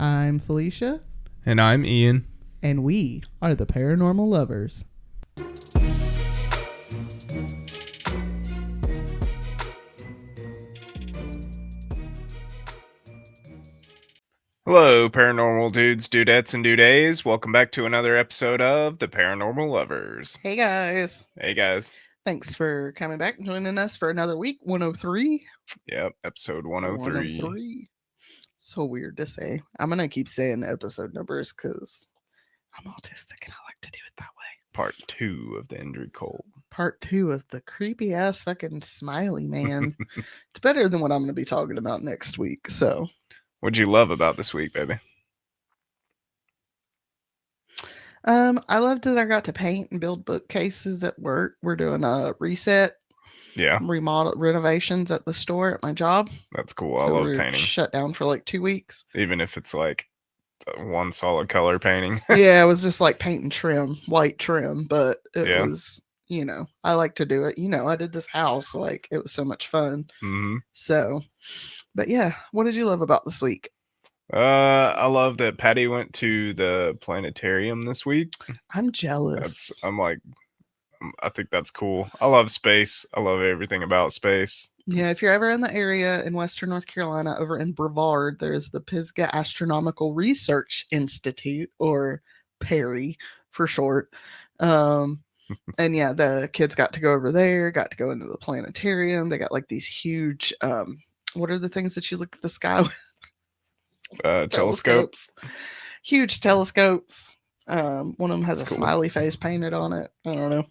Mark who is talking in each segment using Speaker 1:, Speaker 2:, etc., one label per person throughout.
Speaker 1: I'm Felicia,
Speaker 2: And I'm Ian.
Speaker 1: and we are the Paranormal Lovers.
Speaker 2: Hello, paranormal dudes, dudettes, and dudays. Welcome back to another episode of the Paranormal Lovers.
Speaker 1: Hey guys,
Speaker 2: Hey guys.
Speaker 1: thanks for coming back and joining us for another week. 103.
Speaker 2: Yep, episode 103.
Speaker 1: 103. So weird to say. I'm going to keep saying episode numbers because I'm autistic and I like to do it that way.
Speaker 2: Part 2 of the Indrid Cold.
Speaker 1: Part 2 of the creepy ass fucking smiley man. It's better than what I'm going to be talking about next week. So,
Speaker 2: What'd you love about this week, baby?
Speaker 1: I loved that I got to paint and build bookcases at work. We're doing a reset,
Speaker 2: Yeah,
Speaker 1: remodel renovations at the store at my job.
Speaker 2: that's cool.
Speaker 1: So
Speaker 2: I love
Speaker 1: we're
Speaker 2: painting.
Speaker 1: shut down for like 2 weeks.
Speaker 2: Even if it's like one solid color painting.
Speaker 1: Yeah, it was just like paint and trim, white trim, but it
Speaker 2: Yeah.
Speaker 1: was, I like to do it. I did this house, like it was so much fun.
Speaker 2: Mm-hmm.
Speaker 1: So, but yeah, what did you love about this week?
Speaker 2: I love that Patty went to the planetarium this week.
Speaker 1: I'm jealous.
Speaker 2: I think that's cool. I love space. I love everything about space.
Speaker 1: Yeah, if you're ever in the area in Western North Carolina, over in Brevard, there's the Pisgah Astronomical Research Institute, or Perry for short. And yeah, the kids got to go over there, got to go into the planetarium. They got like these huge, what are the things that you look at the sky with?
Speaker 2: Telescopes.
Speaker 1: Huge telescopes. One of them has
Speaker 2: That's
Speaker 1: a
Speaker 2: cool.
Speaker 1: smiley face painted on it. I don't know.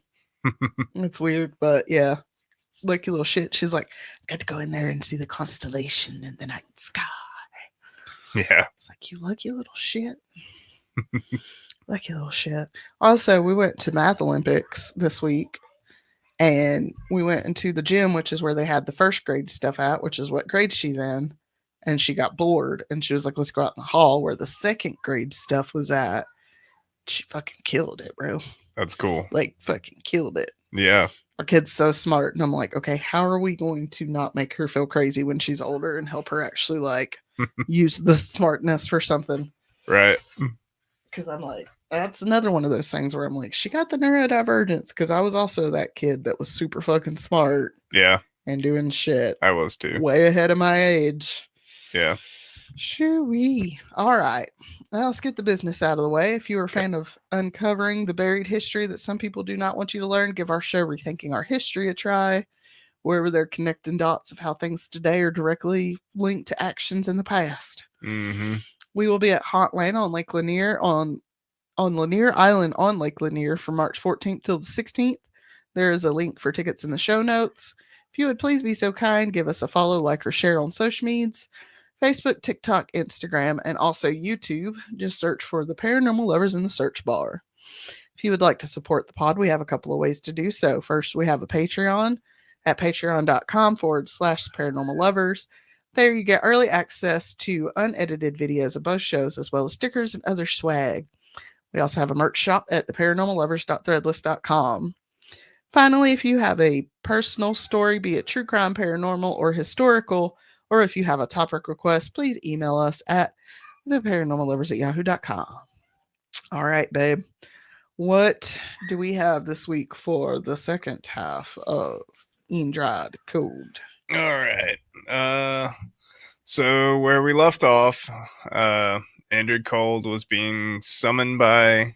Speaker 1: It's weird, but yeah. Lucky little shit. She's like, got to go in there and see the constellation in the night sky.
Speaker 2: Yeah.
Speaker 1: It's like, you lucky little shit. Lucky little shit. Also, we went to Math Olympics this week, and we went into the gym, which is where they had the first grade stuff at, which is what grade she's in. And she got bored, and she was like, let's go out in the hall where the second grade stuff was at. She fucking killed it, bro.
Speaker 2: That's cool.
Speaker 1: Like, fucking killed it.
Speaker 2: Yeah.
Speaker 1: Our kid's so smart. And I'm like, okay, how are we going to not make her feel crazy when she's older and help her actually like use the smartness for something?
Speaker 2: Right.
Speaker 1: Because I'm like, that's another one of those things where I'm like, she got the neurodivergence. Because I was also that kid that was super fucking smart.
Speaker 2: Yeah.
Speaker 1: And doing shit.
Speaker 2: I was too.
Speaker 1: Way ahead of my age.
Speaker 2: Yeah.
Speaker 1: Shoo-wee. All right. Now let's get the business out of the way. If you are a fan of uncovering the buried history that some people do not want you to learn, give our show Rethinking Our History a try, wherever they're connecting dots of how things today are directly linked to actions in the past.
Speaker 2: Mm-hmm.
Speaker 1: We will be at Haunt Lana on Lake Lanier on Lanier Island on Lake Lanier from March 14th till the 16th. There is a link for tickets in the show notes. If you would please be so kind, give us a follow, like, or share on social medias. Facebook, TikTok, Instagram, and also YouTube. Just search for the Paranormal Lovers in the search bar. If you would like to support the pod, we have a couple of ways to do so. First, we have a Patreon at patreon.com/paranormal lovers. There you get early access to unedited videos of both shows, as well as stickers and other swag. We also have a merch shop at theparanormallovers.threadless.com. Finally, if you have a personal story, be it true crime, paranormal, or historical, or if you have a topic request, please email us at theparanormallovers@yahoo.com. All right, babe. What do we have this week for the second half of Indrid Cold?
Speaker 2: All right. So where we left off, Indrid Cold was being summoned by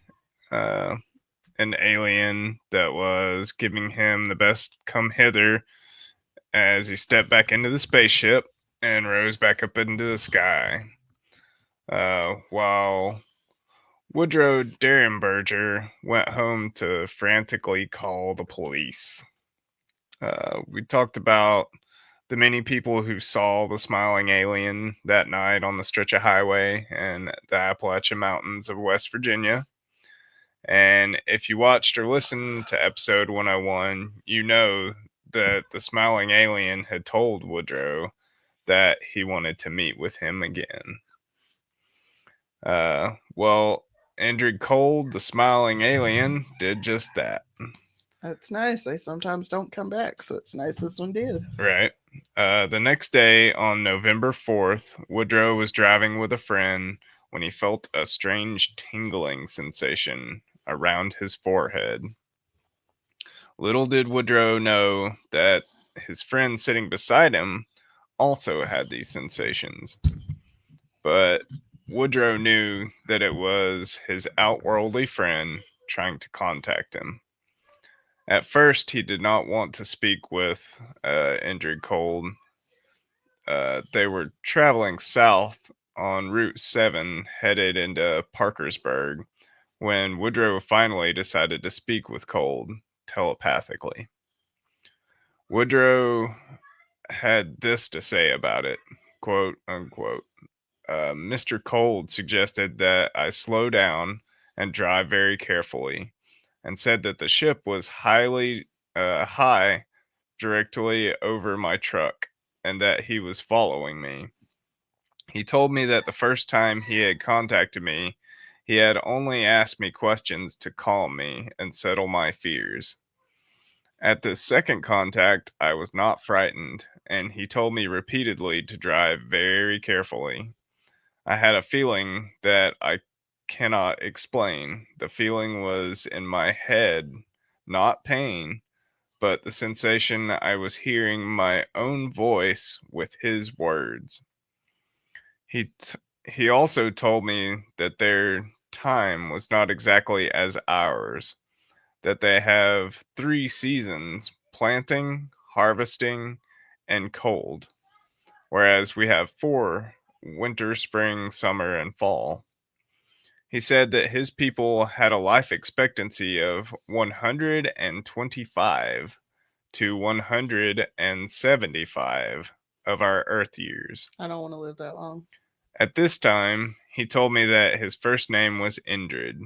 Speaker 2: an alien that was giving him the best come hither as he stepped back into the spaceship and rose back up into the sky. While Woodrow Derenberger went home to frantically call the police. We talked about the many people who saw the smiling alien that night on the stretch of highway in the Appalachian Mountains of West Virginia. And if you watched or listened to episode 101, you know that the smiling alien had told Woodrow that he wanted to meet with him again. Well, Indrid Cold, the smiling alien, did just that.
Speaker 1: That's nice. They sometimes don't come back, so it's nice this one did.
Speaker 2: Right. The next day, on November 4th, Woodrow was driving with a friend when he felt a strange tingling sensation around his forehead. Little did Woodrow know that his friend sitting beside him also had these sensations, but Woodrow knew that it was his outworldly friend trying to contact him. At first, he did not want to speak with Indrid Cold. They were traveling south on Route 7, headed into Parkersburg, when Woodrow finally decided to speak with Cold telepathically. Woodrow had this to say about it, quote unquote. Mr. Cold suggested that I slow down and drive very carefully, and said that the ship was high directly over my truck, and that he was following me. He told me that the first time he had contacted me, he had only asked me questions to calm me and settle my fears. At this second contact, I was not frightened, and he told me repeatedly to drive very carefully. I had a feeling that I cannot explain. The feeling was in my head, not pain, but the sensation I was hearing my own voice with his words. He t- he also told me that their time was not exactly as ours, that they have 3 seasons: planting, harvesting, and cold, whereas we have 4: winter, spring, summer, and fall. He said that his people had a life expectancy of 125 to 175 of our Earth years.
Speaker 1: I don't want to live that long.
Speaker 2: At this time, he told me that his first name was Indrid,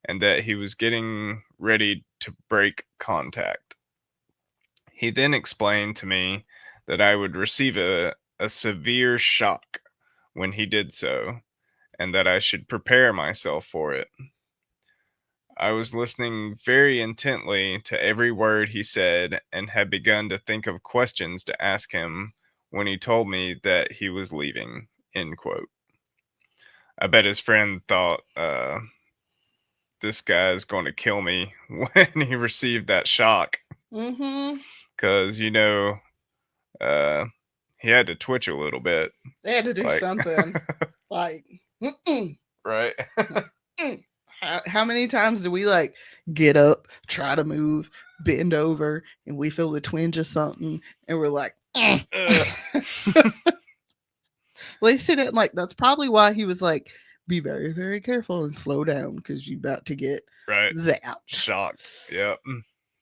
Speaker 2: and that he was getting ready to break contact. He then explained to me that I would receive a severe shock when he did so, and that I should prepare myself for it. I was listening very intently to every word he said, and had begun to think of questions to ask him when he told me that he was leaving. End quote. I bet his friend thought, this guy's going to kill me when he received that shock.
Speaker 1: Mm-hmm.
Speaker 2: Because, uh, he had to twitch a little bit.
Speaker 1: They had to do
Speaker 2: Like,
Speaker 1: something. Like, mm-mm,
Speaker 2: right?
Speaker 1: mm. How many times do we like get up, try to move, bend over, and we feel the twinge of something, and we're like, mm. At least he didn't like. That's probably why he was like, be very, very careful and slow down because you're about to get
Speaker 2: Right.
Speaker 1: zapped.
Speaker 2: Shocked. Yep.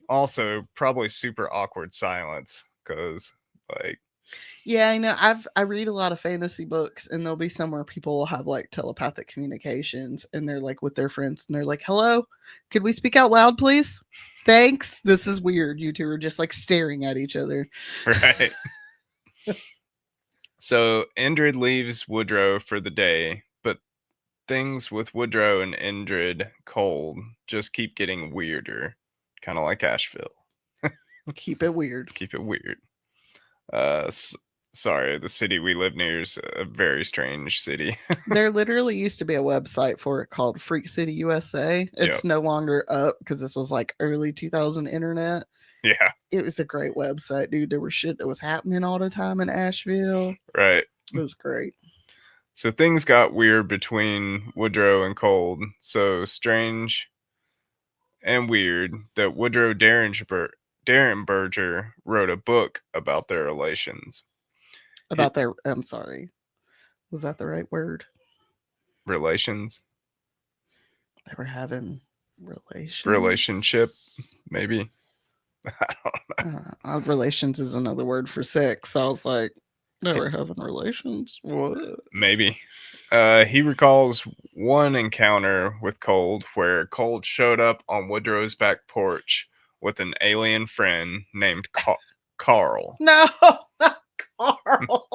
Speaker 2: Also, probably super awkward silence because, like,
Speaker 1: Yeah, I know. I read a lot of fantasy books, and there'll be somewhere people will have like telepathic communications, and they're like with their friends, and they're like, "Hello, could we speak out loud, please? Thanks. This is weird. You two are just like staring at each other."
Speaker 2: right. So Indrid leaves Woodrow for the day, but things with Woodrow and Indrid Cold just keep getting weirder, kind of like Asheville.
Speaker 1: Keep it weird.
Speaker 2: Keep it weird. Uh, s- Sorry, the city we live near is a very strange city.
Speaker 1: There literally used to be a website for it called Freak City USA.
Speaker 2: Yep.
Speaker 1: It's no longer up because this was like early 2000 internet.
Speaker 2: Yeah.
Speaker 1: It was a great website, dude. There was shit that was happening all the time in Asheville.
Speaker 2: Right.
Speaker 1: It was great.
Speaker 2: So things got weird between Woodrow and Cold. So strange and weird that Woodrow Derenberger wrote a book about their relations. He,
Speaker 1: About their, I'm sorry, was that the right word?
Speaker 2: relations,
Speaker 1: They were having
Speaker 2: relationship,
Speaker 1: relations.
Speaker 2: maybe. I don't know.
Speaker 1: Relations is another word for sex. So I was like, they were having relations. What?
Speaker 2: Maybe. He recalls one encounter with Cold where Cold showed up on Woodrow's back porch with an alien friend named Carl.
Speaker 1: No, not Carl.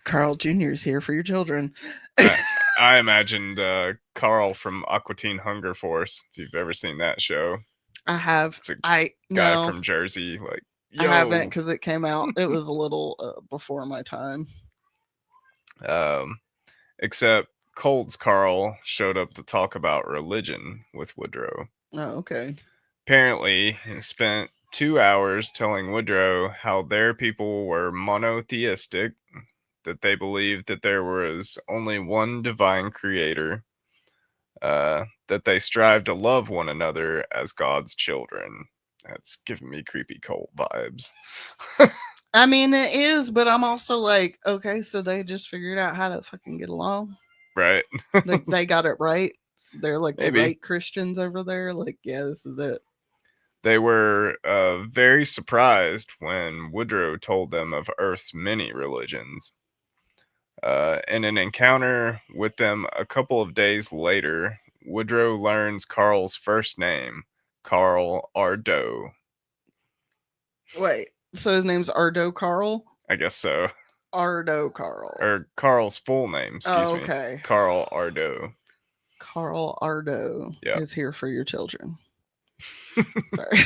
Speaker 1: Carl Jr. is here for your children.
Speaker 2: I, I imagined Carl from Aqua Teen Hunger Force, if you've ever seen that show.
Speaker 1: I have.
Speaker 2: It's a
Speaker 1: I
Speaker 2: guy
Speaker 1: no,
Speaker 2: from Jersey, like,
Speaker 1: I haven't
Speaker 2: yo.
Speaker 1: because it came out. It was a little before my time.
Speaker 2: Um, except Cold's Carl showed up to talk about religion with Woodrow.
Speaker 1: Oh, okay.
Speaker 2: Apparently, he spent 2 hours telling Woodrow how their people were monotheistic, that they believed that there was only one divine creator, that they strive to love one another as God's children. That's giving me creepy Cold vibes.
Speaker 1: I mean, it is, but I'm also like, okay, so they just figured out how to fucking get along.
Speaker 2: Right?
Speaker 1: They got it right. They're like the
Speaker 2: Maybe.
Speaker 1: right Christians over there. Like, yeah, this is it.
Speaker 2: They were very surprised when Woodrow told them of Earth's many religions. In an encounter with them a couple of days later, Woodrow learns Carl's first name, Carl Ardo.
Speaker 1: Wait, so his name's Ardo Carl?
Speaker 2: I guess so.
Speaker 1: Ardo Carl.
Speaker 2: Or Carl's full name, excuse
Speaker 1: Oh,
Speaker 2: me.
Speaker 1: okay.
Speaker 2: Carl Ardo.
Speaker 1: Carl Ardo
Speaker 2: Yeah.
Speaker 1: is here for your children. Sorry.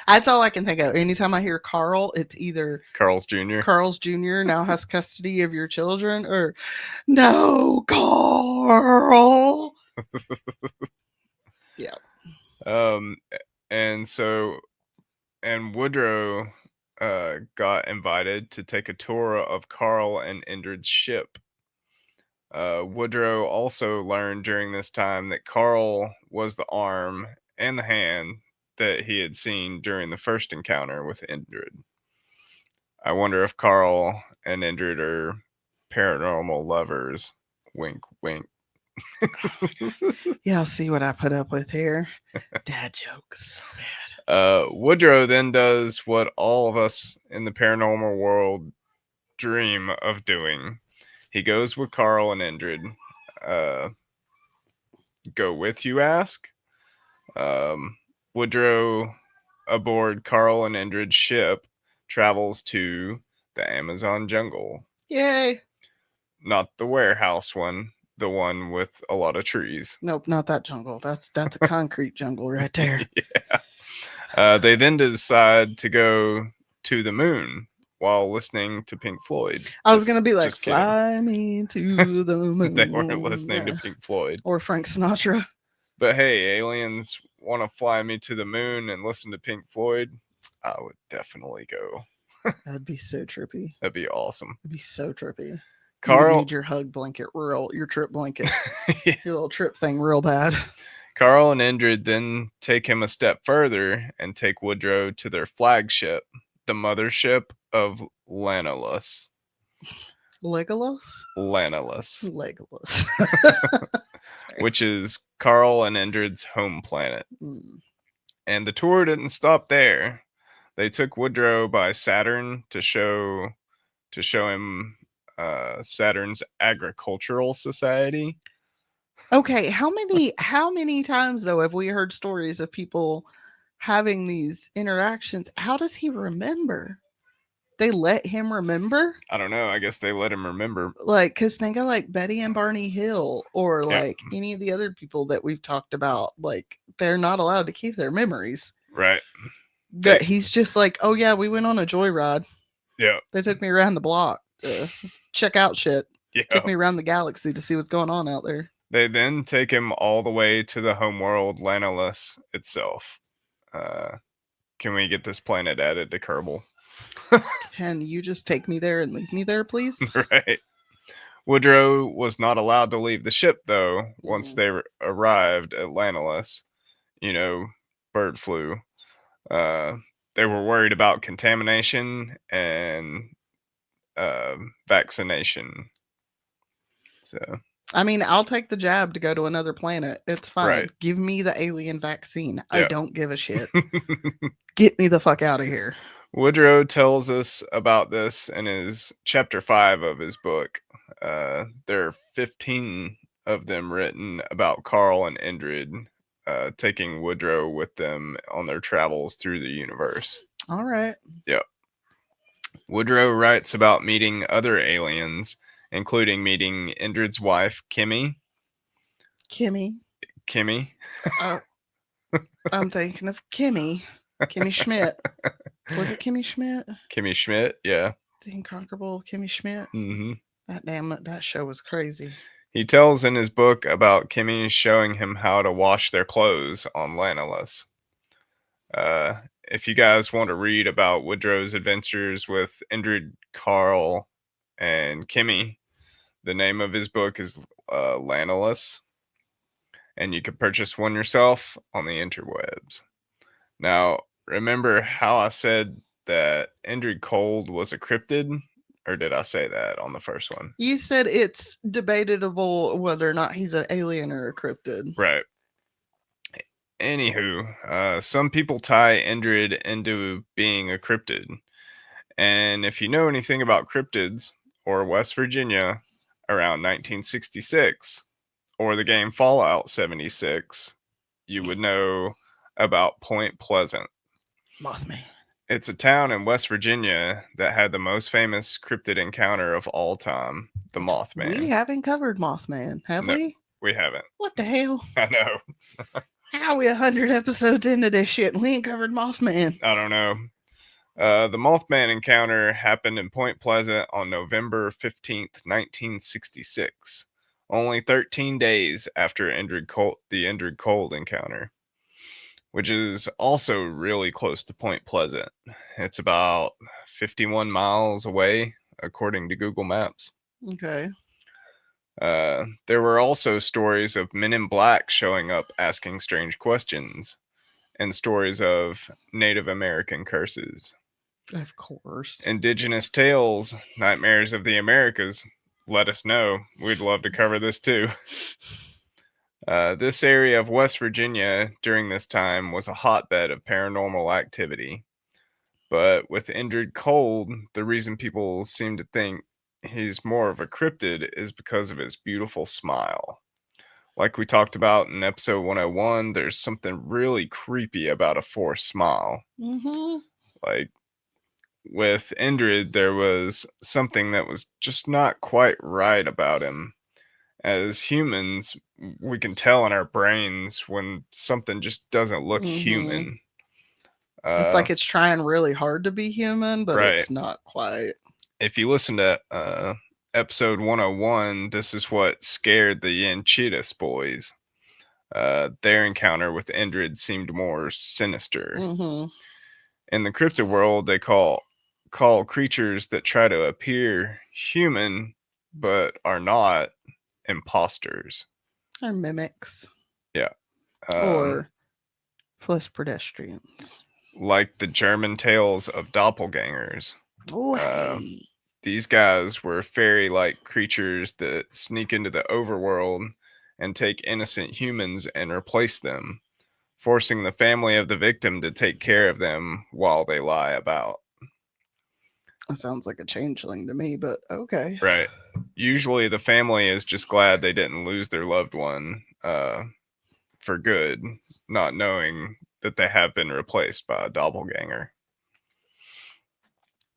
Speaker 1: That's all I can think of. Anytime I hear Carl, it's either
Speaker 2: Carl's Jr.
Speaker 1: Carl's Jr. now has custody of your children or no, Carl. Yeah.
Speaker 2: Um, and so, and Woodrow got invited to take a tour of Carl and Indrid's ship. Woodrow also learned during this time that Carl was the arm and the hand that he had seen during the first encounter with Indrid. I wonder if Carl and Indrid are paranormal lovers. Wink, wink.
Speaker 1: Yeah, I'll see what I put up with here. Dad jokes. So bad.
Speaker 2: Woodrow then does what all of us in the paranormal world dream of doing. He goes with Carl and Indrid. Uh, go with, you ask? Woodrow, aboard Carl and Indrid's ship, travels to the Amazon jungle.
Speaker 1: Yay.
Speaker 2: Not the warehouse one, the one with a lot of trees.
Speaker 1: Nope, not that jungle. That's a concrete jungle right there.
Speaker 2: Yeah. They then decide to go to the moon while listening to Pink Floyd.
Speaker 1: I was gonna be like,
Speaker 2: just kidding.
Speaker 1: fly me to the moon.
Speaker 2: They weren't listening to Pink Floyd.
Speaker 1: Or Frank Sinatra.
Speaker 2: But hey, aliens want to fly me to the moon and listen to Pink Floyd. I would definitely go.
Speaker 1: That'd be so trippy.
Speaker 2: That'd be awesome.
Speaker 1: It'd be so trippy.
Speaker 2: Carl,
Speaker 1: you would need your hug blanket your trip blanket,
Speaker 2: yeah.
Speaker 1: your little trip thing real bad.
Speaker 2: Carl and Indrid then take him a step further and take Woodrow to their flagship, the mothership of Lanilus.
Speaker 1: Legolas?
Speaker 2: Lanilus.
Speaker 1: Legolas.
Speaker 2: Which is Carl and Indrid's home planet.
Speaker 1: Mm.
Speaker 2: And the tour didn't stop there. They took Woodrow by Saturn to show him Saturn's agricultural society.
Speaker 1: Okay, how many times though have we heard stories of people having these interactions? How does he remember? They let him remember?
Speaker 2: I don't know. I guess they let him remember.
Speaker 1: Like, because think of like Betty and Barney Hill or
Speaker 2: Yeah.
Speaker 1: like any of the other people that we've talked about. Like, they're not allowed to keep their memories.
Speaker 2: Right.
Speaker 1: But he's just like, oh yeah, we went on a joyride.
Speaker 2: Yeah.
Speaker 1: They took me around the block to check out shit.
Speaker 2: Yeah.
Speaker 1: Took me around the galaxy to see what's going on out there.
Speaker 2: They then take him all the way to the homeworld Lanilus itself. Can we get this planet added to Kerbal?
Speaker 1: Can you just take me there and leave me there, please?
Speaker 2: Right. Woodrow was not allowed to leave the ship, though, once they arrived at Lanilus. You know, bird flu. They were worried about contamination and vaccination. So,
Speaker 1: I mean, I'll take the jab to go to another planet. It's fine.
Speaker 2: Right.
Speaker 1: Give me the alien vaccine.
Speaker 2: Yeah.
Speaker 1: I don't give a shit. Get me the fuck out of here.
Speaker 2: Woodrow tells us about this in his chapter 5 of his book. There are 15 of them written about Carl and Indrid taking Woodrow with them on their travels through the universe.
Speaker 1: All right.
Speaker 2: Yep. Woodrow writes about meeting other aliens, including meeting Indrid's wife, Kimmy.
Speaker 1: Kimmy. I'm thinking of Kimmy. Kimmy Schmidt. Was it Kimmy Schmidt?
Speaker 2: Kimmy Schmidt, yeah.
Speaker 1: The Incomparable Kimmy Schmidt.
Speaker 2: Mm-hmm.
Speaker 1: That show was crazy.
Speaker 2: He tells in his book about Kimmy showing him how to wash their clothes on Lanolus. Uh, if you guys want to read about Woodrow's adventures with Indrid, Carl, and Kimmy, the name of his book is Lanolus, and you can purchase one yourself on the interwebs. Now, remember how I said that Indrid Cold was a cryptid? Or did I say that on the first one?
Speaker 1: You said it's debatable whether or not he's an alien or a cryptid.
Speaker 2: Right. Anywho, some people tie Indrid into being a cryptid. And if you know anything about cryptids or West Virginia around 1966 or the game Fallout 76, you would know about Point Pleasant.
Speaker 1: Mothman.
Speaker 2: It's a town in West Virginia that had the most famous cryptid encounter of all time, the
Speaker 1: We
Speaker 2: Mothman.
Speaker 1: haven't covered Mothman, have
Speaker 2: No,
Speaker 1: we?
Speaker 2: we haven't.
Speaker 1: What the hell?
Speaker 2: I know.
Speaker 1: How are we 100 episodes into this shit and we ain't covered Mothman?
Speaker 2: I don't know. The Mothman encounter happened in Point Pleasant on November 15th, 1966, only 13 days after the Indrid Cold encounter, which is also really close to Point Pleasant. It's about 51 miles away, according to Google Maps.
Speaker 1: Okay.
Speaker 2: There were also stories of men in black showing up asking strange questions, and stories of Native American curses.
Speaker 1: Of course.
Speaker 2: Indigenous tales, nightmares of the Americas. Let us know. We'd love to cover this too. This area of West Virginia during this time was a hotbed of paranormal activity. But with Indrid Cold, the reason people seem to think he's more of a cryptid is because of his beautiful smile. Like we talked about in episode 101, there's something really creepy about a forced smile.
Speaker 1: Mm-hmm.
Speaker 2: Like with Indrid, there was something that was just not quite right about him. As humans, we can tell in our brains when something just doesn't look
Speaker 1: Mm-hmm.
Speaker 2: human.
Speaker 1: It's
Speaker 2: Uh,
Speaker 1: like it's trying really hard to be human, but
Speaker 2: right.
Speaker 1: it's not quite.
Speaker 2: If you listen to episode 101, this is what scared the Yanchitas boys. Their encounter with Indrid seemed more sinister.
Speaker 1: Mm-hmm.
Speaker 2: In the cryptid world, they call creatures that try to appear human but are not imposters.
Speaker 1: Or mimics.
Speaker 2: Yeah. Um,
Speaker 1: Or flesh pedestrians.
Speaker 2: like the German tales of doppelgangers.
Speaker 1: Oh,
Speaker 2: Uh,
Speaker 1: hey.
Speaker 2: these guys were fairy like creatures that sneak into the overworld and take innocent humans and replace them, forcing the family of the victim to take care of them while they lie about.
Speaker 1: That sounds like a changeling to me, but okay.
Speaker 2: Right. Usually the family is just glad they didn't lose their loved one for good, not knowing that they have been replaced by a doppelganger.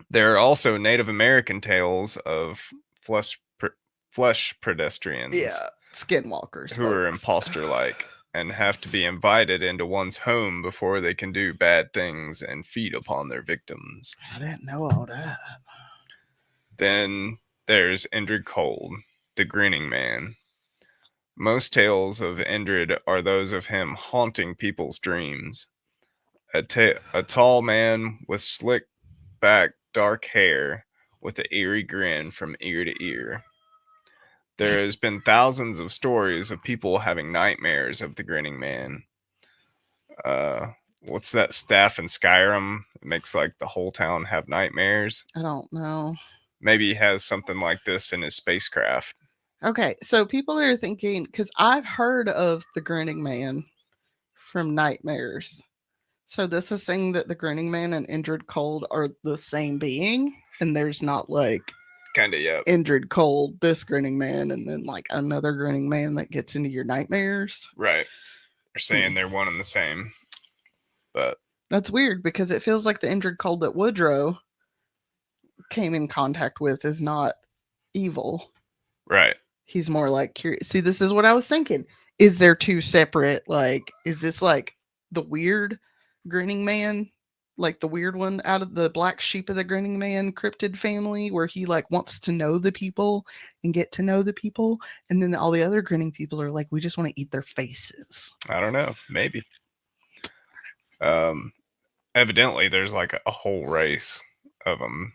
Speaker 2: There are also Native American tales of flesh, flesh pedestrians
Speaker 1: Yeah. Skinwalkers,
Speaker 2: who are
Speaker 1: folks.
Speaker 2: imposter like and have to be invited into one's home before they can do bad things and feed upon their victims.
Speaker 1: I didn't know all that.
Speaker 2: Then there's Indrid Cold, the grinning man. Most tales of Indrid are those of him haunting people's dreams. A tall man with slick back dark hair with an eerie grin from ear to ear. There has been thousands of stories of people having nightmares of the grinning man. Uh, what's that staff in Skyrim? It makes like the whole town have nightmares.
Speaker 1: I don't know.
Speaker 2: Maybe he has something like this in his spacecraft.
Speaker 1: Okay, so people are thinking because I've heard of the grinning man from nightmares. So this is saying that the grinning man and Indrid Cold are the same being, and there's not like
Speaker 2: Kinda, yep.
Speaker 1: Indrid Cold, this grinning man, and then like another grinning man that gets into your nightmares.
Speaker 2: Right. They're saying
Speaker 1: Hmm.
Speaker 2: they're one and the same. But
Speaker 1: That's weird because it feels like the Indrid Cold that Woodrow came in contact with is not evil.
Speaker 2: right.
Speaker 1: He's more like curious. See, this is what I was thinking. Is there two separate, like, is this like the weird grinning man like the weird one out of the black sheep of the grinning man cryptid family, where he like wants to know the people and get to know the people, and then all the other grinning people are like, we just want to eat their faces.
Speaker 2: I don't know. Maybe. Um, Evidently, there's like a whole race of them,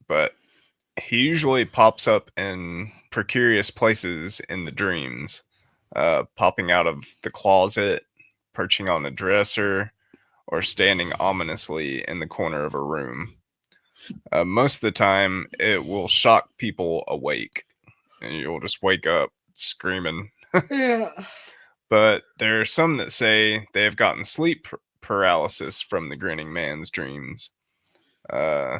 Speaker 2: but he usually pops up in precarious places in the dreams, popping out of the closet, perching on a dresser, or standing ominously in the corner of a room. Most of the time, it will shock people awake, and you'll just wake up screaming.
Speaker 1: Yeah.
Speaker 2: But there are some that say they have gotten sleep paralysis from the grinning man's dreams, uh,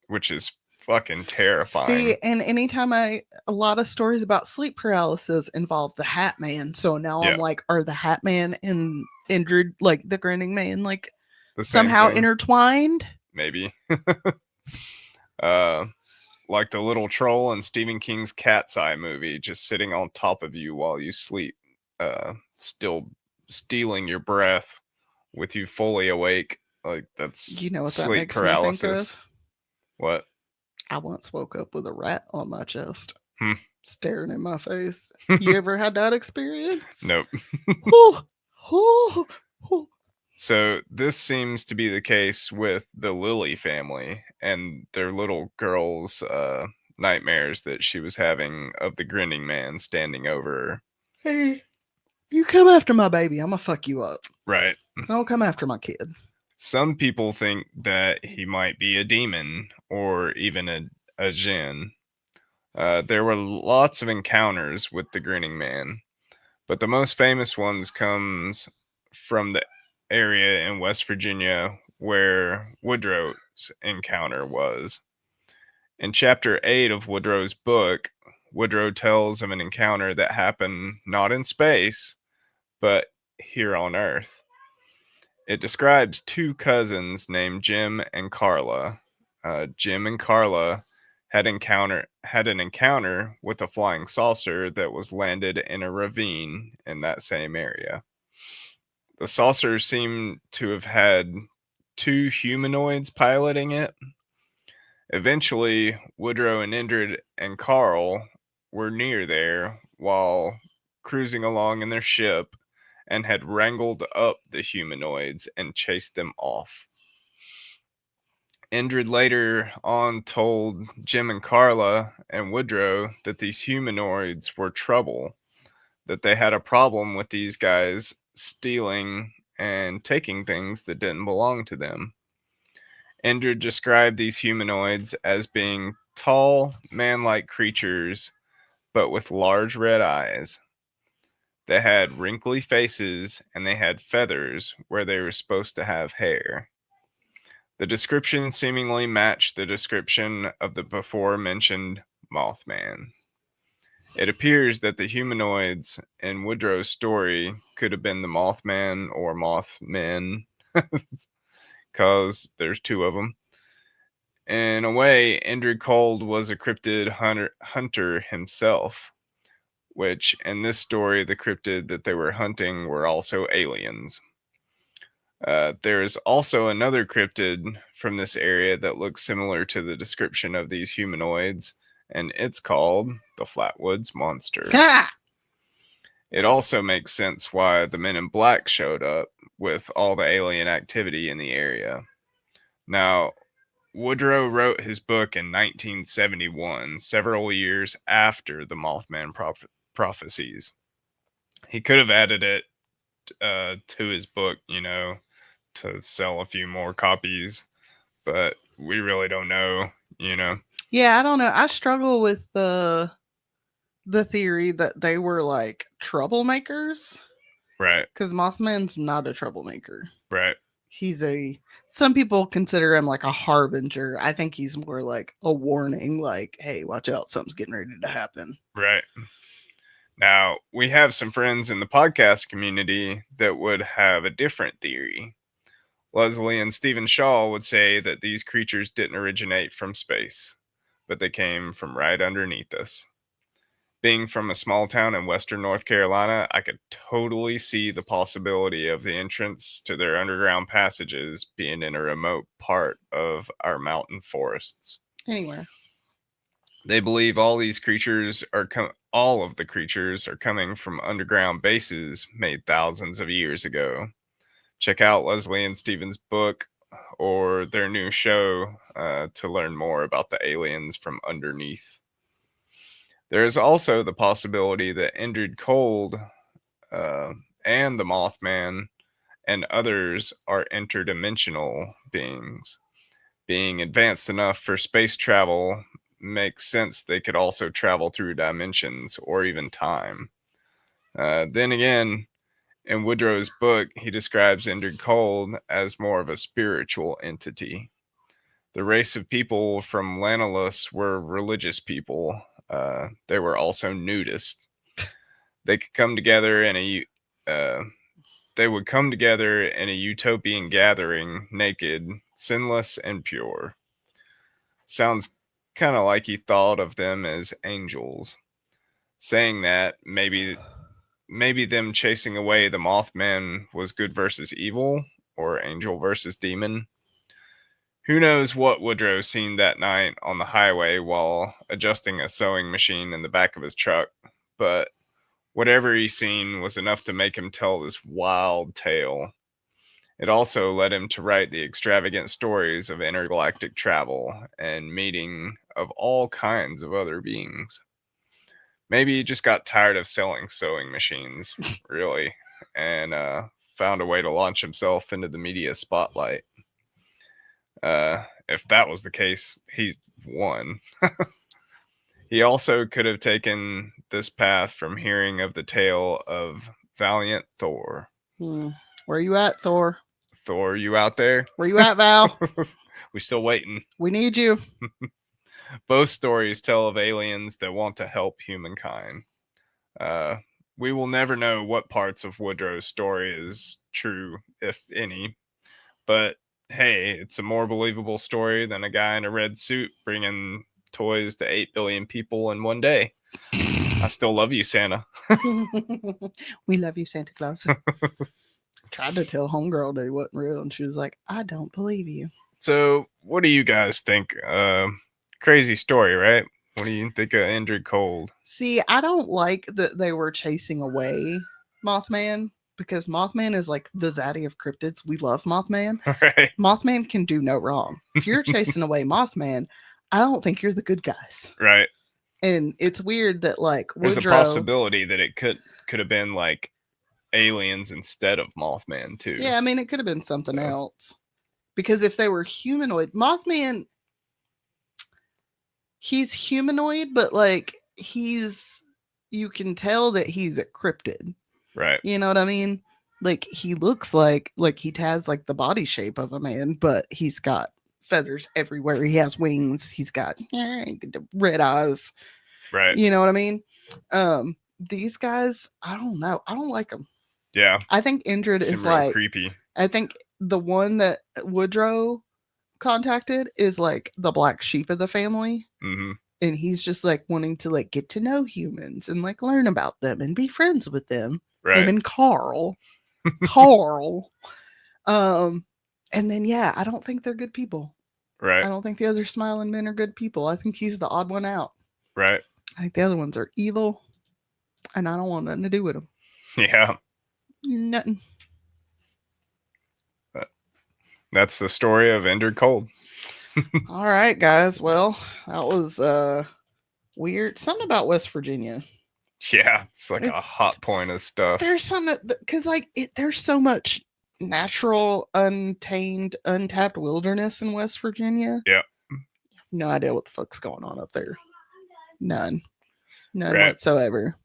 Speaker 2: which is fucking
Speaker 1: See,
Speaker 2: terrifying.
Speaker 1: and anytime a lot of stories about sleep paralysis involve the Hat Man. So now I'm
Speaker 2: Yeah,
Speaker 1: like, are the Hat Man and Indrid, like the grinning man, like
Speaker 2: the same
Speaker 1: somehow
Speaker 2: thing,
Speaker 1: intertwined?
Speaker 2: maybe. uh, like the little troll in Stephen King's Cat's Eye movie, just sitting on top of you while you sleep, still stealing your breath with you fully awake. Like that's
Speaker 1: You know what that
Speaker 2: sleep
Speaker 1: makes me think of?
Speaker 2: paralysis. What?
Speaker 1: I once woke up with a rat on my chest,
Speaker 2: Hmm.
Speaker 1: staring in my face. You ever had that experience?
Speaker 2: Nope.
Speaker 1: Whew, whew, whew.
Speaker 2: So this seems to be the case with the Lily family and their little girl's nightmares that she was having of the grinning man standing over her.
Speaker 1: Hey, you come after my baby, I'm gonna fuck you up.
Speaker 2: Right.
Speaker 1: Don't come after my kid.
Speaker 2: Some people think that he might be a demon or even a jinn. There were lots of encounters with the grinning man, but the most famous ones comes from the area in West Virginia where Woodrow's encounter was. In chapter 8 of Woodrow's book, Woodrow tells of an encounter that happened not in space, but here on Earth. It describes two cousins named Jim and Carla. Jim and Carla had an encounter with a flying saucer that was landed in a ravine in that same area. The saucer seemed to have had two humanoids piloting it. Eventually, Woodrow and Indrid and Carl were near there while cruising along in their ship and had wrangled up the humanoids and chased them off. Indrid later on told Jim and Carla and Woodrow that these humanoids were trouble, that they had a problem with these guys stealing and taking things that didn't belong to them. Indrid described these humanoids as being tall, man like creatures, but with large red eyes. They had wrinkly faces and they had feathers where they were supposed to have hair. The description seemingly matched the description of the before mentioned Mothman. It appears that the humanoids in Woodrow's story could have been the Mothman or Mothmen, because there's two of them. In a way, Indrid Cold was a cryptid hunter himself, which in this story, the cryptid that they were hunting were also aliens. There is also another cryptid from this area that looks similar to the description of these humanoids, and it's called the Flatwoods Monster.
Speaker 1: Ha!
Speaker 2: It also makes sense why the men in black showed up with all the alien activity in the area. Now, Woodrow wrote his book in 1971, several years after the Mothman prophecies. He could have added it to his book, to sell a few more copies, but we really don't know.
Speaker 1: Yeah, I don't know. I struggle with the theory that they were like troublemakers,
Speaker 2: Right,
Speaker 1: because Mothman's not a troublemaker.
Speaker 2: right,
Speaker 1: He's a some people consider him like a harbinger. I think he's more like a warning, like, hey, watch out, something's getting ready to happen.
Speaker 2: right. Now, we have some friends in the podcast community that would have a different theory. Leslie and Stephen Shaw would say that these creatures didn't originate from space, but they came from right underneath us. Being from a small town in western North Carolina, I could totally see the possibility of the entrance to their underground passages being in a remote part of our mountain forests.
Speaker 1: Anywhere.
Speaker 2: They believe all of the creatures are coming from underground bases made thousands of years ago. Check out Leslie and Stephen's book or their new show to learn more about the aliens from underneath. There is also the possibility that Indrid Cold uh, and the Mothman and others are interdimensional beings. Being advanced enough for space travel makes sense they could also travel through dimensions or even time. Then again, in Woodrow's book, he describes Indrid Cold as more of a spiritual entity. The race of people from Lanilus were religious people. They were also nudists. They could come together in a uh, they would come together in a utopian gathering, naked, sinless, and pure. Sounds kind of like he thought of them as angels. Saying that maybe them chasing away the Mothman was good versus evil or angel versus demon. Who knows what Woodrow seen that night on the highway while adjusting a sewing machine in the back of his truck, but whatever he seen was enough to make him tell this wild tale. It also led him to write the extravagant stories of intergalactic travel and meeting of all kinds of other beings. Maybe he just got tired of selling sewing machines, really, and found a way to launch himself into the media spotlight. If that was the case, he won. He also could have taken this path from hearing of the tale of valiant Thor.
Speaker 1: Where you at, Thor?
Speaker 2: Thor, you out there?
Speaker 1: Where you at, Val?
Speaker 2: We still waiting.
Speaker 1: We need you.
Speaker 2: Both stories tell of aliens that want to help humankind. Uh, we will never know what parts of Woodrow's story is true, if any. But hey, it's a more believable story than a guy in a red suit bringing toys to 8 billion people in one day. I still love you, Santa.
Speaker 1: We love you, Santa Claus. Tried to tell homegirl that he wasn't real, and she was like, I don't believe you.
Speaker 2: So, what do you guys think? Crazy story, right? What do you think of Indrid Cold?
Speaker 1: See, I don't like that they were chasing away Mothman because Mothman is like the zaddy of cryptids. We love Mothman.
Speaker 2: Right.
Speaker 1: Mothman can do no wrong. If you're chasing away Mothman, I don't think you're the good guys.
Speaker 2: Right.
Speaker 1: And it's weird that like
Speaker 2: there's
Speaker 1: Woodrow,
Speaker 2: a possibility that it could have been like aliens instead of Mothman too.
Speaker 1: Yeah, I mean it could have been something else. Because if they were humanoid, Mothman, he's humanoid, but like you can tell that he's a cryptid.
Speaker 2: Right.
Speaker 1: You know what I mean? Like he looks like he has like the body shape of a man, but he's got feathers everywhere. He has wings. He's got red eyes.
Speaker 2: Right.
Speaker 1: You know what I mean? These guys, I don't know. I don't like them.
Speaker 2: Yeah.
Speaker 1: I think Indrid is like
Speaker 2: creepy.
Speaker 1: I think the one that Woodrow contacted is like the black sheep of the family.
Speaker 2: Mm-hmm.
Speaker 1: And he's just like wanting to like get to know humans and like learn about them and be friends with them.
Speaker 2: Right.
Speaker 1: Him and Carl. Carl. And then yeah, I don't think they're good people.
Speaker 2: Right.
Speaker 1: I don't think the other smiling men are good people. I think he's the odd one out.
Speaker 2: Right.
Speaker 1: I think the other ones are evil, and I don't want nothing to do with them.
Speaker 2: Yeah.
Speaker 1: Nothing.
Speaker 2: That's the story of Indrid Cold.
Speaker 1: All right, guys. Well, that was weird. Something about West Virginia.
Speaker 2: Yeah, it's like a hot point of stuff.
Speaker 1: There's some because like there's so much natural, untamed, untapped wilderness in West Virginia.
Speaker 2: Yeah.
Speaker 1: No idea what the fuck's going on up there. None whatsoever.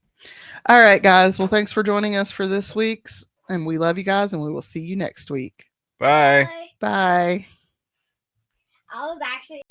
Speaker 1: All right, guys. Well, thanks for joining us for this week's, and we love you guys, and we will see you next week.
Speaker 2: Bye.
Speaker 1: Bye.
Speaker 3: I was actually